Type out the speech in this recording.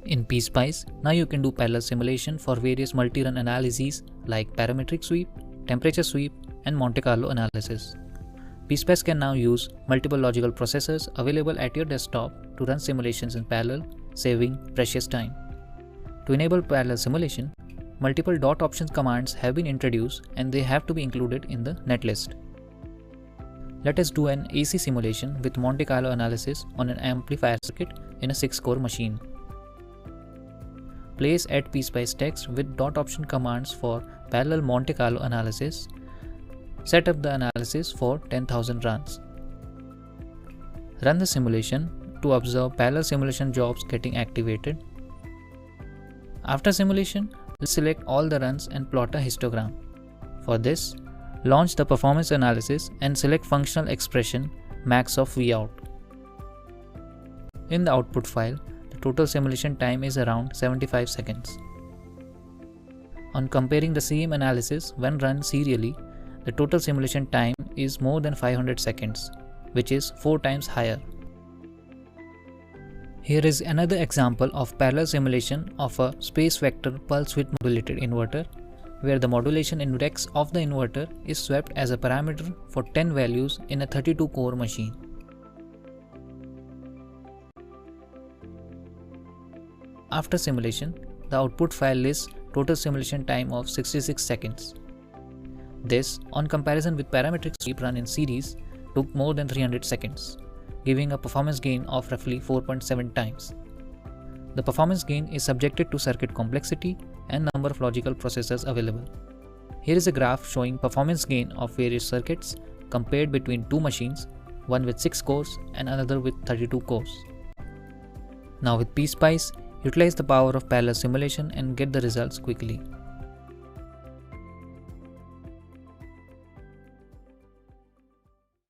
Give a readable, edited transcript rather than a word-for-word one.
In PSpice, now you can do parallel simulation for various multi-run analyses like parametric sweep, temperature sweep, and Monte Carlo analysis. PSpice can now use multiple logical processors available at your desktop to run simulations in parallel, saving precious time. To enable parallel simulation, multiple dot options commands have been introduced and they have to be included in the netlist. Let us do an AC simulation with Monte Carlo analysis on an amplifier circuit in a 6-core machine. Place at PSpice text with dot option commands for parallel Monte Carlo analysis. Set up the analysis for 10,000 runs. Run the simulation to observe parallel simulation jobs getting activated. After simulation, select all the runs and plot a histogram. For this, launch the performance analysis and select functional expression max of Vout. In the output file, the total simulation time is around 75 seconds. On comparing the same analysis when run serially, the total simulation time is more than 500 seconds, which is 4 times higher. Here is another example of parallel simulation of a space vector pulse width modulated inverter, where the modulation index of the inverter is swept as a parameter for 10 values in a 32-core machine. After simulation, the output file lists total simulation time of 66 seconds. This, on comparison with parametric sweep run in series, took more than 300 seconds, giving a performance gain of roughly 4.7 times. The performance gain is subjected to circuit complexity and number of logical processors available. Here is a graph showing performance gain of various circuits compared between two machines, one with 6 cores and another with 32 cores. Now with PSpice, utilize the power of parallel simulation and get the results quickly.